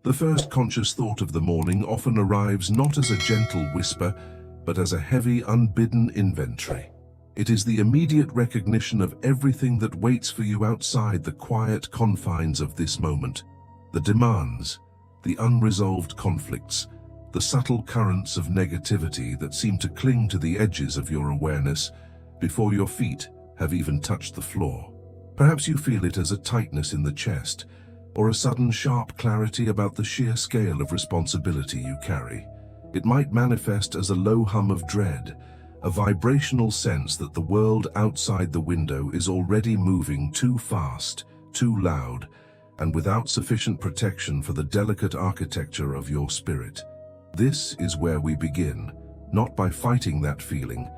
The first conscious thought of the morning often arrives not as a gentle whisper, but as a heavy, unbidden inventory. It is the immediate recognition of everything that waits for you outside the quiet confines of this moment. The demands, the unresolved conflicts, the subtle currents of negativity that seem to cling to the edges of your awareness before your feet have even touched the floor. Perhaps you feel it as a tightness in the chest, or a sudden sharp clarity about the sheer scale of responsibility you carry. It might manifest as a low hum of dread, a vibrational sense that the world outside the window is already moving too fast, too loud, and without sufficient protection for the delicate architecture of your spirit. This is where we begin, not by fighting that feeling,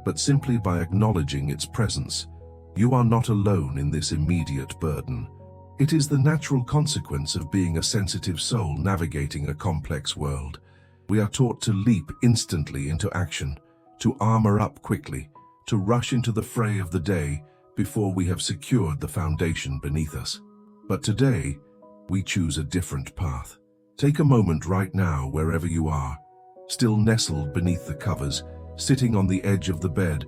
but simply by acknowledging its presence. You are not alone in this immediate burden. It is the natural consequence of being a sensitive soul navigating a complex world. We are taught to leap instantly into action, to armor up quickly, to rush into the fray of the day before we have secured the foundation beneath us. But today, we choose a different path. Take a moment right now, wherever you are, still nestled beneath the covers, sitting on the edge of the bed,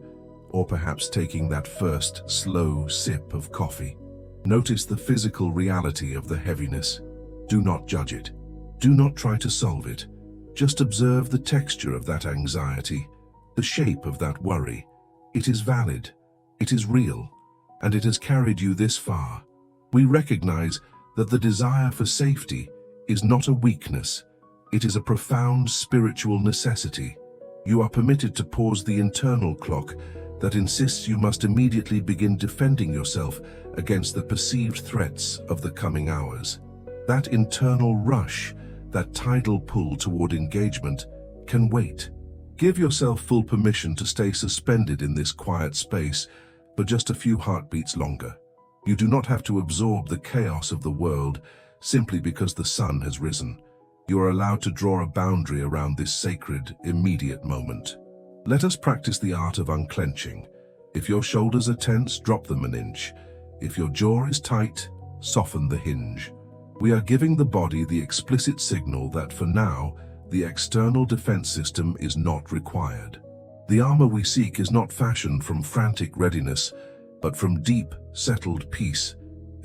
or perhaps taking that first slow sip of coffee. Notice the physical reality of the heaviness. Do not judge it. Do not try to solve it. Just observe the texture of that anxiety, the shape of that worry. It is valid, it is real, and it has carried you this far. We recognize that the desire for safety is not a weakness. It is a profound spiritual necessity. You are permitted to pause the internal clock that insists you must immediately begin defending yourself against the perceived threats of the coming hours. That internal rush, that tidal pull toward engagement, can wait. Give yourself full permission to stay suspended in this quiet space for just a few heartbeats longer. You do not have to absorb the chaos of the world simply because the sun has risen. You are allowed to draw a boundary around this sacred, immediate moment. Let us practice the art of unclenching. If your shoulders are tense, drop them an inch. If your jaw is tight, soften the hinge. We are giving the body the explicit signal that for now, the external defense system is not required. The armor we seek is not fashioned from frantic readiness, but from deep, settled peace.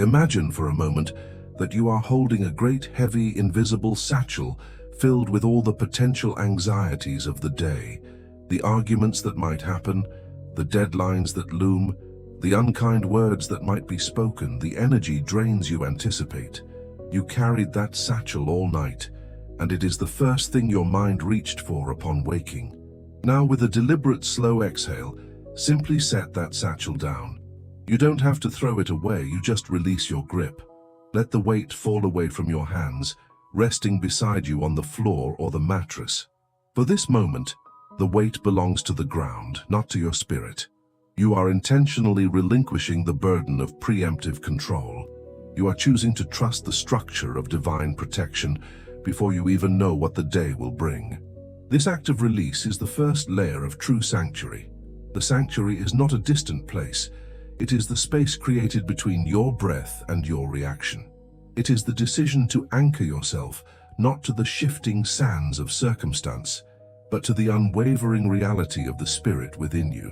Imagine for a moment that you are holding a great, heavy, invisible satchel filled with all the potential anxieties of the day, the arguments that might happen, the deadlines that loom, the unkind words that might be spoken, the energy drains you anticipate. You carried that satchel all night, and it is the first thing your mind reached for upon waking. Now, with a deliberate, slow exhale, simply set that satchel down. You don't have to throw it away, you just release your grip. Let the weight fall away from your hands, resting beside you on the floor or the mattress. For this moment, the weight belongs to the ground, not to your spirit. You are intentionally relinquishing the burden of preemptive control. You are choosing to trust the structure of divine protection before you even know what the day will bring. This act of release is the first layer of true sanctuary. The sanctuary is not a distant place. It is the space created between your breath and your reaction. It is the decision to anchor yourself not to the shifting sands of circumstance, but to the unwavering reality of the spirit within you.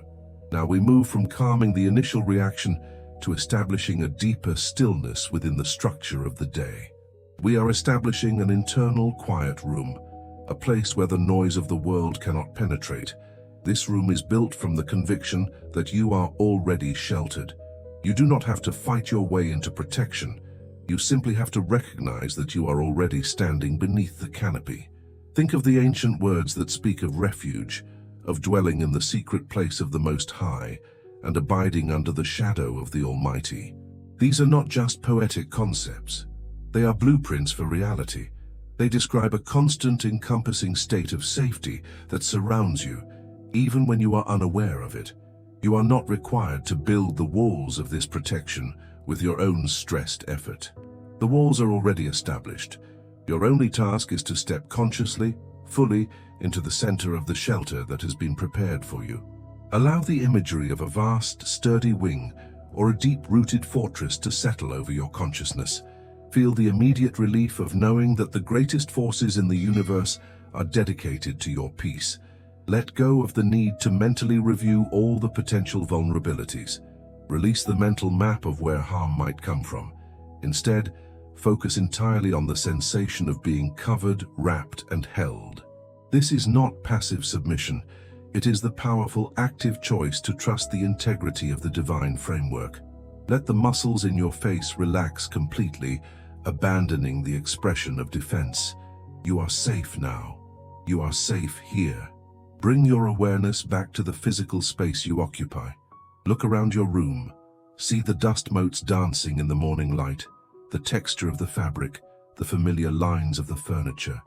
Now we move from calming the initial reaction to establishing a deeper stillness within the structure of the day. We are establishing an internal quiet room, a place where the noise of the world cannot penetrate. This room is built from the conviction that you are already sheltered. You do not have to fight your way into protection. You simply have to recognize that you are already standing beneath the canopy. Think of the ancient words that speak of refuge, of dwelling in the secret place of the Most High, and abiding under the shadow of the Almighty. These are not just poetic concepts. They are blueprints for reality. They describe a constant, encompassing state of safety that surrounds you, even when you are unaware of it. You are not required to build the walls of this protection with your own stressed effort. The walls are already established. Your only task is to step consciously, fully, into the center of the shelter that has been prepared for you. Allow the imagery of a vast, sturdy wing or a deep-rooted fortress to settle over your consciousness. Feel the immediate relief of knowing that the greatest forces in the universe are dedicated to your peace. Let go of the need to mentally review all the potential vulnerabilities. Release the mental map of where harm might come from. Instead, focus entirely on the sensation of being covered, wrapped, and held. This is not passive submission. It is the powerful, active choice to trust the integrity of the divine framework. Let the muscles in your face relax completely, abandoning the expression of defense. You are safe now. You are safe here. Bring your awareness back to the physical space you occupy. Look around your room. See the dust motes dancing in the morning light, the texture of the fabric, the familiar lines of the furniture.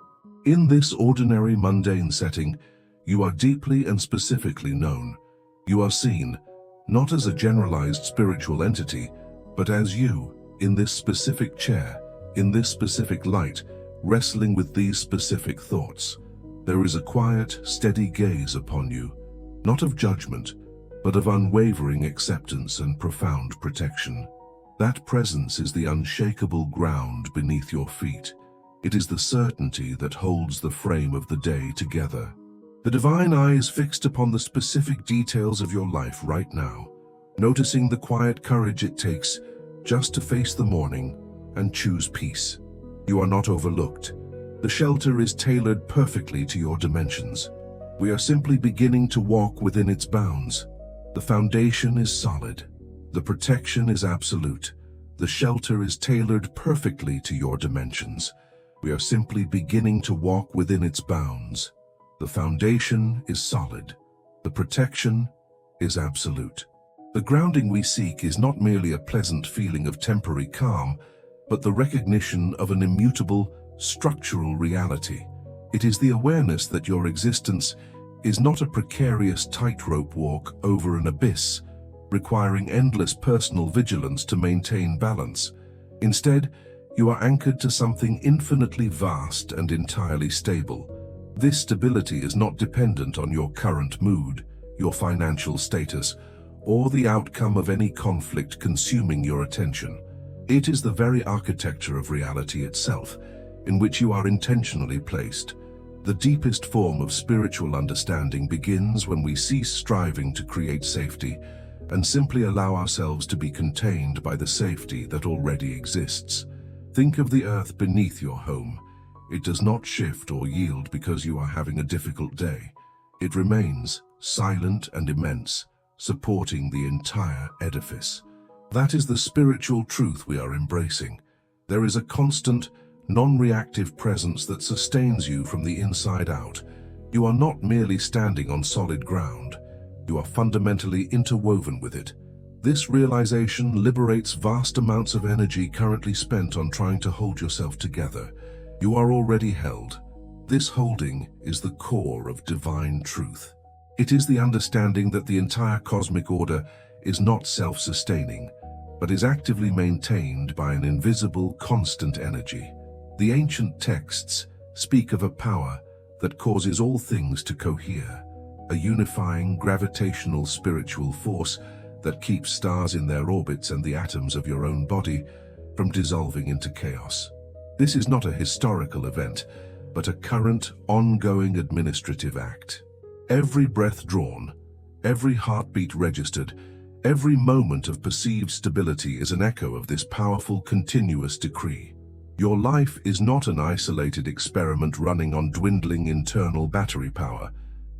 In this ordinary, mundane setting, you are deeply and specifically known. You are seen, not as a generalized spiritual entity, but as you, in this specific chair, in this specific light, wrestling with these specific thoughts. There is a quiet, steady gaze upon you, not of judgment, but of unwavering acceptance and profound protection. That presence is the unshakable ground beneath your feet. It is the certainty that holds the frame of the day together. The divine eye is fixed upon the specific details of your life right now, noticing the quiet courage it takes just to face the morning and choose peace. You are not overlooked. The shelter is tailored perfectly to your dimensions. We are simply beginning to walk within its bounds. The foundation is solid. The protection is absolute. The shelter is tailored perfectly to your dimensions. We are simply beginning to walk within its bounds. The foundation is solid. The protection is absolute. The grounding we seek is not merely a pleasant feeling of temporary calm, but the recognition of an immutable, structural reality. It is the awareness that your existence is not a precarious tightrope walk over an abyss, requiring endless personal vigilance to maintain balance. Instead, you are anchored to something infinitely vast and entirely stable. This stability is not dependent on your current mood, your financial status, or the outcome of any conflict consuming your attention. It is the very architecture of reality itself, in which you are intentionally placed. The deepest form of spiritual understanding begins when we cease striving to create safety and simply allow ourselves to be contained by the safety that already exists. Think of the earth beneath your home. It does not shift or yield because you are having a difficult day. It remains silent and immense, supporting the entire edifice. That is the spiritual truth we are embracing. There is a constant, non-reactive presence that sustains you from the inside out. You are not merely standing on solid ground. You are fundamentally interwoven with it. This realization liberates vast amounts of energy currently spent on trying to hold yourself together. You are already held. This holding is the core of divine truth. It is the understanding that the entire cosmic order is not self-sustaining, but is actively maintained by an invisible, constant energy. The ancient texts speak of a power that causes all things to cohere, a unifying, gravitational spiritual force that keeps stars in their orbits and the atoms of your own body from dissolving into chaos. This is not a historical event, but a current, ongoing administrative act. Every breath drawn, every heartbeat registered, every moment of perceived stability is an echo of this powerful, continuous decree. Your life is not an isolated experiment running on dwindling internal battery power.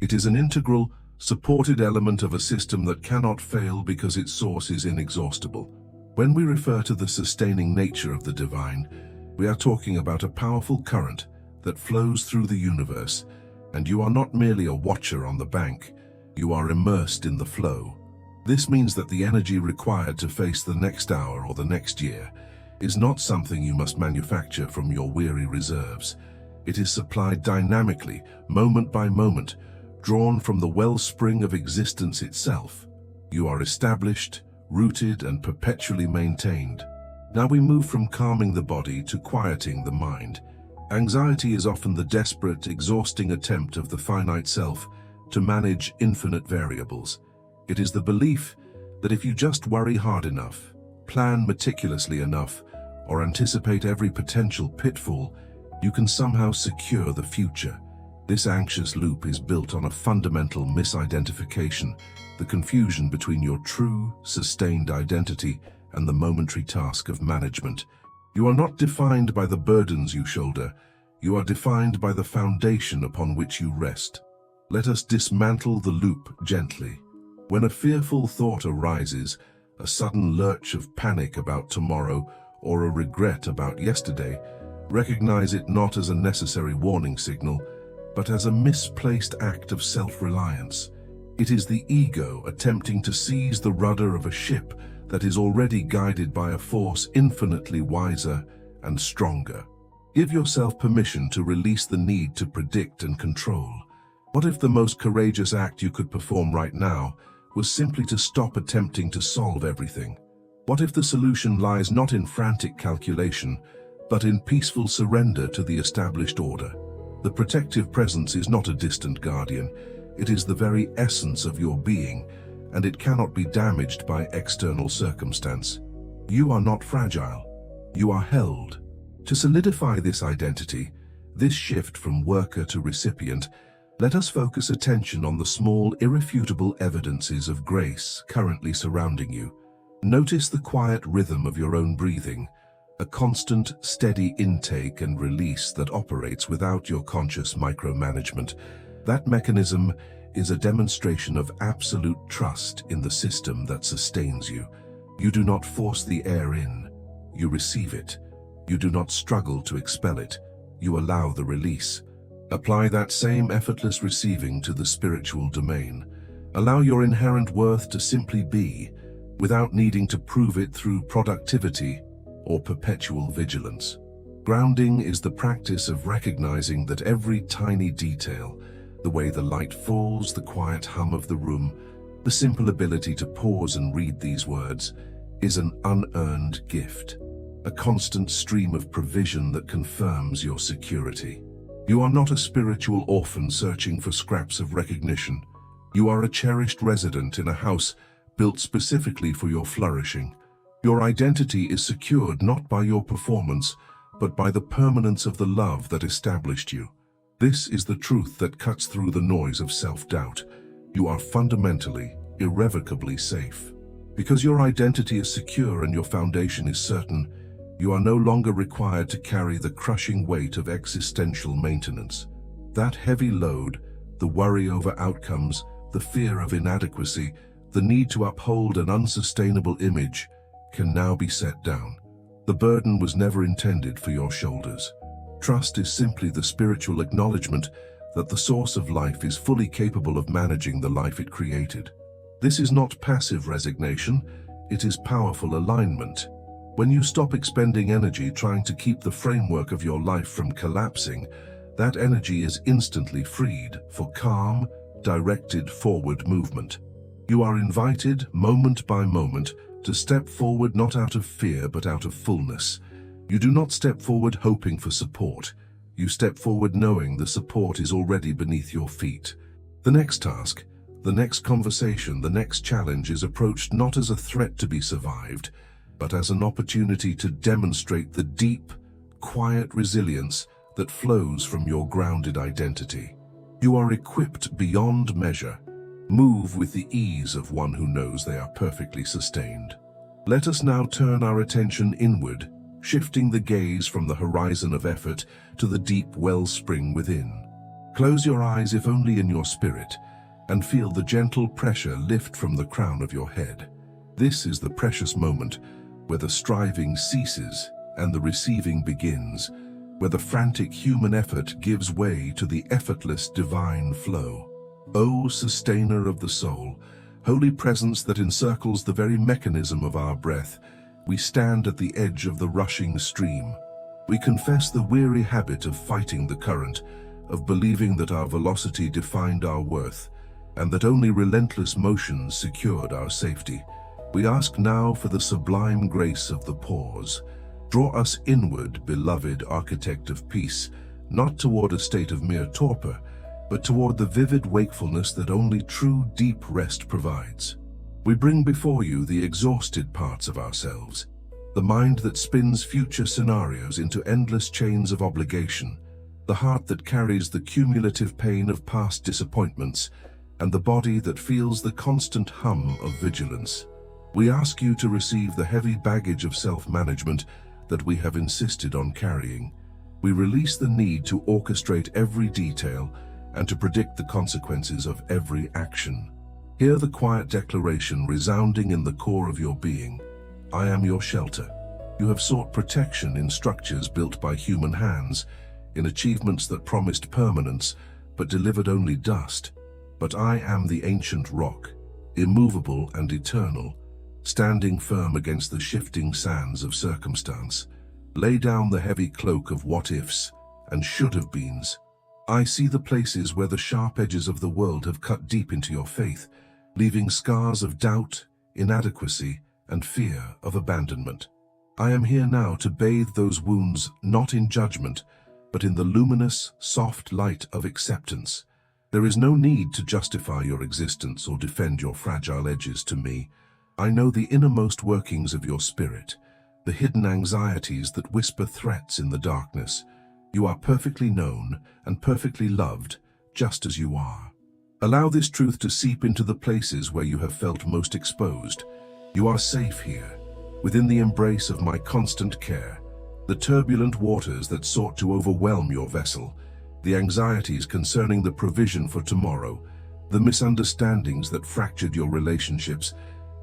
It is an integral, supported element of a system that cannot fail because its source is inexhaustible. When we refer to the sustaining nature of the divine, we are talking about a powerful current that flows through the universe, and you are not merely a watcher on the bank, you are immersed in the flow. This means that the energy required to face the next hour or the next year is not something you must manufacture from your weary reserves. It is supplied dynamically, moment by moment, drawn from the wellspring of existence itself. You are established, rooted, and perpetually maintained. Now we move from calming the body to quieting the mind. Anxiety is often the desperate, exhausting attempt of the finite self to manage infinite variables. It is the belief that if you just worry hard enough, plan meticulously enough, or anticipate every potential pitfall, you can somehow secure the future. This anxious loop is built on a fundamental misidentification, the confusion between your true, sustained identity and the momentary task of management. You are not defined by the burdens you shoulder, you are defined by the foundation upon which you rest. Let us dismantle the loop gently. When a fearful thought arises, a sudden lurch of panic about tomorrow, or a regret about yesterday, recognize it not as a necessary warning signal, but as a misplaced act of self-reliance. It is the ego attempting to seize the rudder of a ship that is already guided by a force infinitely wiser and stronger. Give yourself permission to release the need to predict and control. What if the most courageous act you could perform right now was simply to stop attempting to solve everything? What if the solution lies not in frantic calculation, but in peaceful surrender to the established order? The protective presence is not a distant guardian, it is the very essence of your being, and it cannot be damaged by external circumstance. You are not fragile, you are held. To solidify this identity, this shift from worker to recipient, let us focus attention on the small, irrefutable evidences of grace currently surrounding you. Notice the quiet rhythm of your own breathing, a constant, steady intake and release that operates without your conscious micromanagement. That mechanism is a demonstration of absolute trust in the system that sustains you. You do not force the air in, you receive it. You do not struggle to expel it, you allow the release. Apply that same effortless receiving to the spiritual domain. Allow your inherent worth to simply be, without needing to prove it through productivity or perpetual vigilance. Grounding is the practice of recognizing that every tiny detail, the way the light falls, the quiet hum of the room, the simple ability to pause and read these words, is an unearned gift, a constant stream of provision that confirms your security. You are not a spiritual orphan searching for scraps of recognition. You are a cherished resident in a house built specifically for your flourishing. Your identity is secured not by your performance, but by the permanence of the love that established you. This is the truth that cuts through the noise of self-doubt. You are fundamentally, irrevocably safe. Because your identity is secure and your foundation is certain, you are no longer required to carry the crushing weight of existential maintenance. That heavy load, the worry over outcomes, the fear of inadequacy, the need to uphold an unsustainable image, can now be set down. The burden was never intended for your shoulders. Trust is simply the spiritual acknowledgement that the source of life is fully capable of managing the life it created. This is not passive resignation, it is powerful alignment. When you stop expending energy trying to keep the framework of your life from collapsing, that energy is instantly freed for calm, directed forward movement. You are invited, moment by moment, to step forward not out of fear but out of fullness. You do not step forward hoping for support. You step forward knowing the support is already beneath your feet. The next task, the next conversation, the next challenge is approached not as a threat to be survived, but as an opportunity to demonstrate the deep, quiet resilience that flows from your grounded identity. You are equipped beyond measure. Move with the ease of one who knows they are perfectly sustained. Let us now turn our attention inward, shifting the gaze from the horizon of effort to the deep wellspring within. Close your eyes if only in your spirit, and feel the gentle pressure lift from the crown of your head. This is the precious moment where the striving ceases and the receiving begins, where the frantic human effort gives way to the effortless divine flow. O sustainer of the soul, holy presence that encircles the very mechanism of our breath, we stand at the edge of the rushing stream. We confess the weary habit of fighting the current, of believing that our velocity defined our worth, and that only relentless motion secured our safety. We ask now for the sublime grace of the pause. Draw us inward, beloved architect of peace, not toward a state of mere torpor, but toward the vivid wakefulness that only true deep rest provides. We bring before you the exhausted parts of ourselves, the mind that spins future scenarios into endless chains of obligation, the heart that carries the cumulative pain of past disappointments, and the body that feels the constant hum of vigilance. We ask you to receive the heavy baggage of self-management that we have insisted on carrying. We release the need to orchestrate every detail and to predict the consequences of every action. Hear the quiet declaration resounding in the core of your being. I am your shelter. You have sought protection in structures built by human hands, in achievements that promised permanence but delivered only dust. But I am the ancient rock, immovable and eternal, standing firm against the shifting sands of circumstance. Lay down the heavy cloak of what-ifs and should-have-beens. I see the places where the sharp edges of the world have cut deep into your faith, leaving scars of doubt, inadequacy, and fear of abandonment. I am here now to bathe those wounds not in judgment, but in the luminous, soft light of acceptance. There is no need to justify your existence or defend your fragile edges to me. I know the innermost workings of your spirit, the hidden anxieties that whisper threats in the darkness. You are perfectly known and perfectly loved, just as you are. Allow this truth to seep into the places where you have felt most exposed. You are safe here, within the embrace of my constant care. The turbulent waters that sought to overwhelm your vessel, the anxieties concerning the provision for tomorrow, the misunderstandings that fractured your relationships,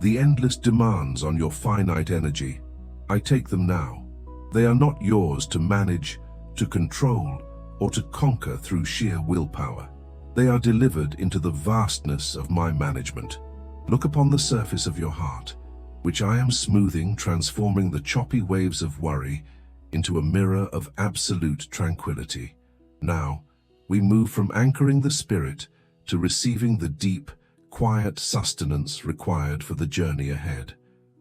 the endless demands on your finite energy. I take them now. They are not yours to manage, to control, or to conquer through sheer willpower. They are delivered into the vastness of my management. Look upon the surface of your heart, which I am smoothing, transforming the choppy waves of worry into a mirror of absolute tranquility. Now, we move from anchoring the spirit to receiving the deep, quiet sustenance required for the journey ahead.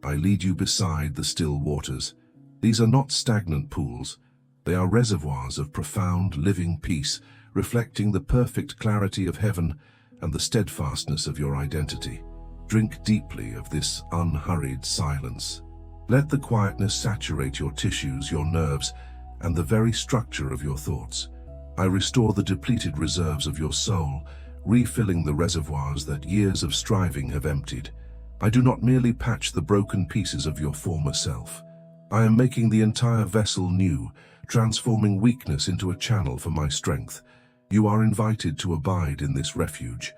I lead you beside the still waters. These are not stagnant pools. They are reservoirs of profound, living peace, reflecting the perfect clarity of heaven and the steadfastness of your identity. Drink deeply of this unhurried silence. Let the quietness saturate your tissues, your nerves, and the very structure of your thoughts. I restore the depleted reserves of your soul, refilling the reservoirs that years of striving have emptied. I do not merely patch the broken pieces of your former self. I am making the entire vessel new, transforming weakness into a channel for my strength. You are invited to abide in this refuge.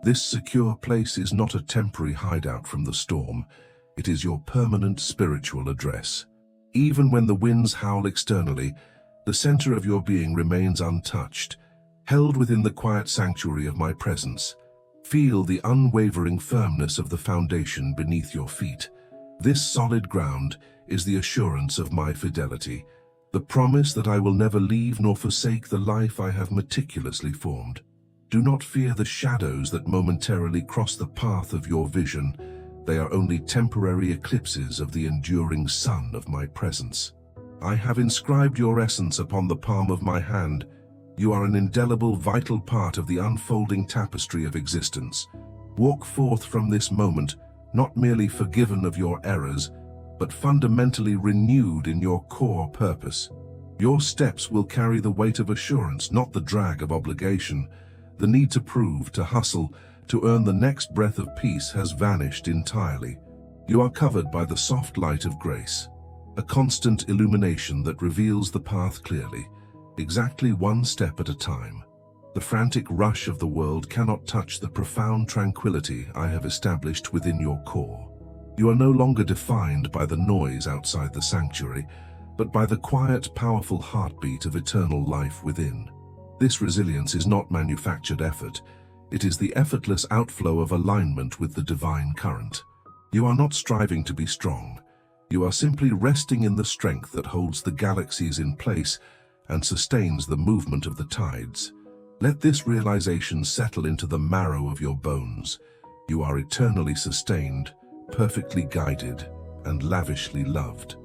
This secure place is not a temporary hideout from the storm. It is your permanent spiritual address. Even when the winds howl externally, the center of your being remains untouched, held within the quiet sanctuary of my presence. Feel the unwavering firmness of the foundation beneath your feet. This solid ground is the assurance of my fidelity, the promise that I will never leave nor forsake the life I have meticulously formed. Do not fear the shadows that momentarily cross the path of your vision. They are only temporary eclipses of the enduring sun of my presence. I have inscribed your essence upon the palm of my hand. You are an indelible, vital part of the unfolding tapestry of existence. Walk forth from this moment, not merely forgiven of your errors, but fundamentally renewed in your core purpose. Your steps will carry the weight of assurance, not the drag of obligation. The need to prove, to hustle, to earn the next breath of peace has vanished entirely. You are covered by the soft light of grace, a constant illumination that reveals the path clearly, exactly one step at a time. The frantic rush of the world cannot touch the profound tranquility I have established within your core. You are no longer defined by the noise outside the sanctuary, but by the quiet, powerful heartbeat of eternal life within. This resilience is not manufactured effort. It is the effortless outflow of alignment with the divine current. You are not striving to be strong. You are simply resting in the strength that holds the galaxies in place and sustains the movement of the tides. Let this realization settle into the marrow of your bones. You are eternally sustained, perfectly guided, and lavishly loved.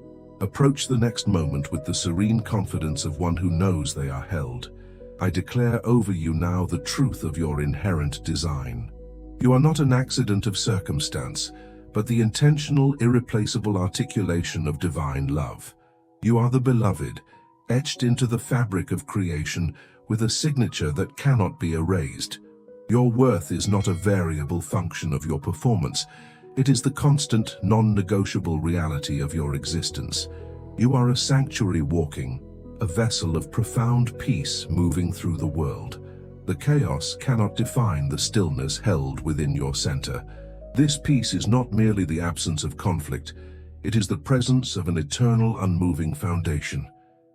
Approach the next moment with the serene confidence of one who knows they are held. I declare over you now the truth of your inherent design. You are not an accident of circumstance, but the intentional, irreplaceable articulation of divine love. You are the beloved, etched into the fabric of creation with a signature that cannot be erased. Your worth is not a variable function of your performance. It is the constant, non-negotiable reality of your existence. You are a sanctuary walking, a vessel of profound peace moving through the world. The chaos cannot define the stillness held within your center. This peace is not merely the absence of conflict, it is the presence of an eternal, unmoving foundation.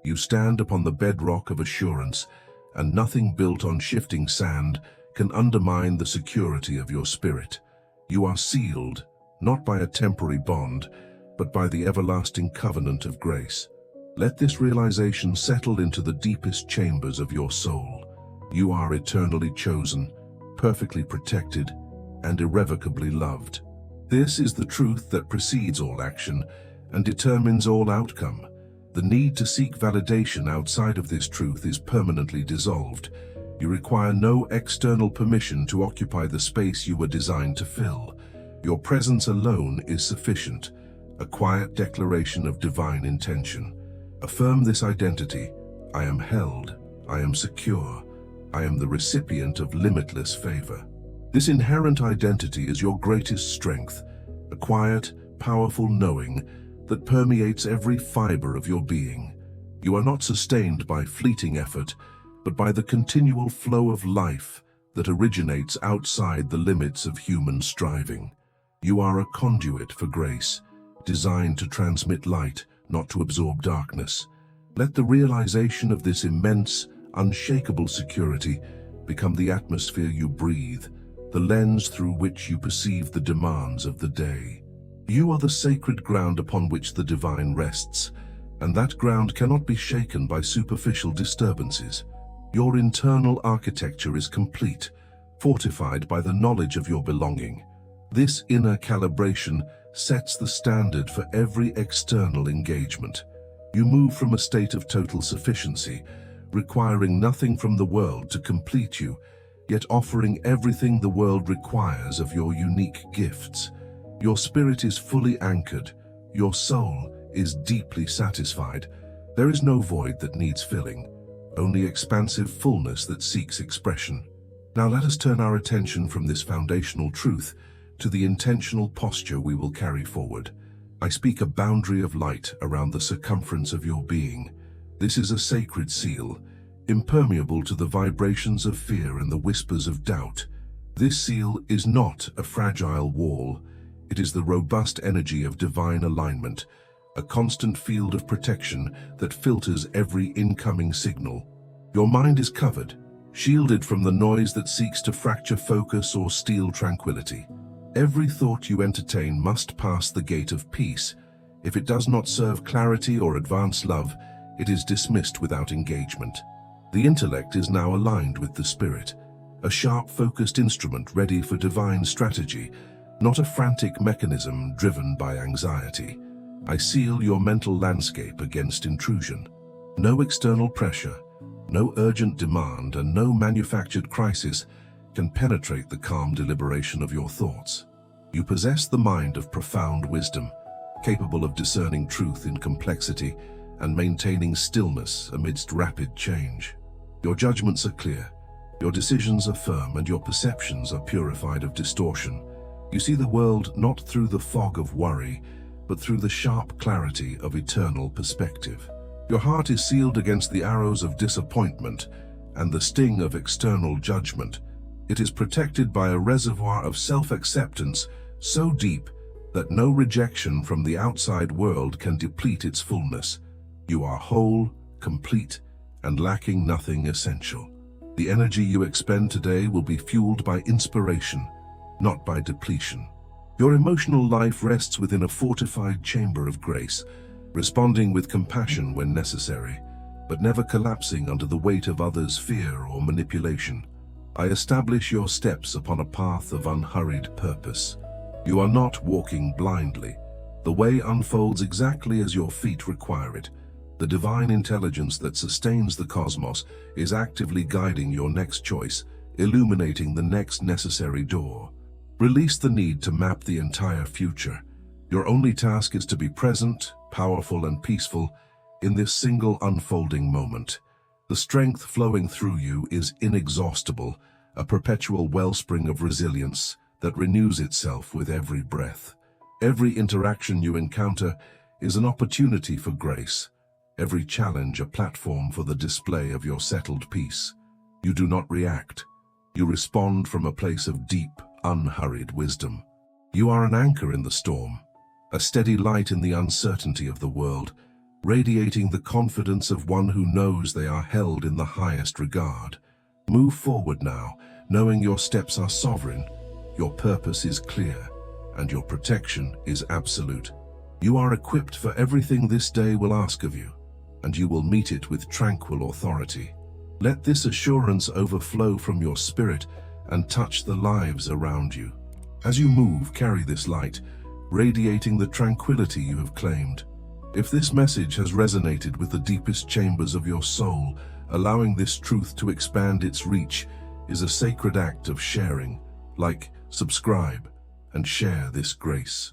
You stand upon the bedrock of assurance, and nothing built on shifting sand can undermine the security of your spirit. You are sealed, not by a temporary bond, but by the everlasting covenant of grace. Let this realization settle into the deepest chambers of your soul. You are eternally chosen, perfectly protected, and irrevocably loved. This is the truth that precedes all action and determines all outcome. The need to seek validation outside of this truth is permanently dissolved. You require no external permission to occupy the space you were designed to fill. Your presence alone is sufficient, a quiet declaration of divine intention. Affirm this identity: I am held, I am secure, I am the recipient of limitless favor. This inherent identity is your greatest strength, a quiet, powerful knowing that permeates every fiber of your being. You are not sustained by fleeting effort, but by the continual flow of life that originates outside the limits of human striving. You are a conduit for grace, designed to transmit light, not to absorb darkness. Let the realization of this immense, unshakable security become the atmosphere you breathe, the lens through which you perceive the demands of the day. You are the sacred ground upon which the divine rests, and that ground cannot be shaken by superficial disturbances. Your internal architecture is complete, fortified by the knowledge of your belonging. This inner calibration sets the standard for every external engagement. You move from a state of total sufficiency, requiring nothing from the world to complete you, yet offering everything the world requires of your unique gifts. Your spirit is fully anchored, your soul is deeply satisfied. There is no void that needs filling, only expansive fullness that seeks expression. Now let us turn our attention from this foundational truth to the intentional posture we will carry forward. I speak a boundary of light around the circumference of your being. This is a sacred seal, impermeable to the vibrations of fear and the whispers of doubt. This seal is not a fragile wall. It is the robust energy of divine alignment, a constant field of protection that filters every incoming signal. Your mind is covered, shielded from the noise that seeks to fracture focus or steal tranquility. Every thought you entertain must pass the gate of peace. If it does not serve clarity or advance love, it is dismissed without engagement. The intellect is now aligned with the spirit, a sharp, focused instrument ready for divine strategy, not a frantic mechanism driven by anxiety. I seal your mental landscape against intrusion. No external pressure, no urgent demand, and no manufactured crisis can penetrate the calm deliberation of your thoughts. You possess the mind of profound wisdom, capable of discerning truth in complexity and maintaining stillness amidst rapid change. Your judgments are clear, your decisions are firm, and your perceptions are purified of distortion. You see the world not through the fog of worry, but through the sharp clarity of eternal perspective. Your heart is sealed against the arrows of disappointment and the sting of external judgment. It is protected by a reservoir of self-acceptance so deep that no rejection from the outside world can deplete its fullness. You are whole, complete, and lacking nothing essential. The energy you expend today will be fueled by inspiration, not by depletion. Your emotional life rests within a fortified chamber of grace, responding with compassion when necessary, but never collapsing under the weight of others' fear or manipulation. I establish your steps upon a path of unhurried purpose. You are not walking blindly. The way unfolds exactly as your feet require it. The divine intelligence that sustains the cosmos is actively guiding your next choice, illuminating the next necessary door. Release the need to map the entire future. Your only task is to be present, powerful, and peaceful in this single unfolding moment. The strength flowing through you is inexhaustible, a perpetual wellspring of resilience that renews itself with every breath. Every interaction you encounter is an opportunity for grace, every challenge a platform for the display of your settled peace. You do not react. You respond from a place of deep, unhurried wisdom. You are an anchor in the storm, a steady light in the uncertainty of the world, radiating the confidence of one who knows they are held in the highest regard. Move forward now, knowing your steps are sovereign, your purpose is clear, and your protection is absolute. You are equipped for everything this day will ask of you, and you will meet it with tranquil authority. Let this assurance overflow from your spirit and touch the lives around you. As you move, carry this light, radiating the tranquility you have claimed. If this message has resonated with the deepest chambers of your soul, allowing this truth to expand its reach is a sacred act of sharing. Like, subscribe, and share this grace.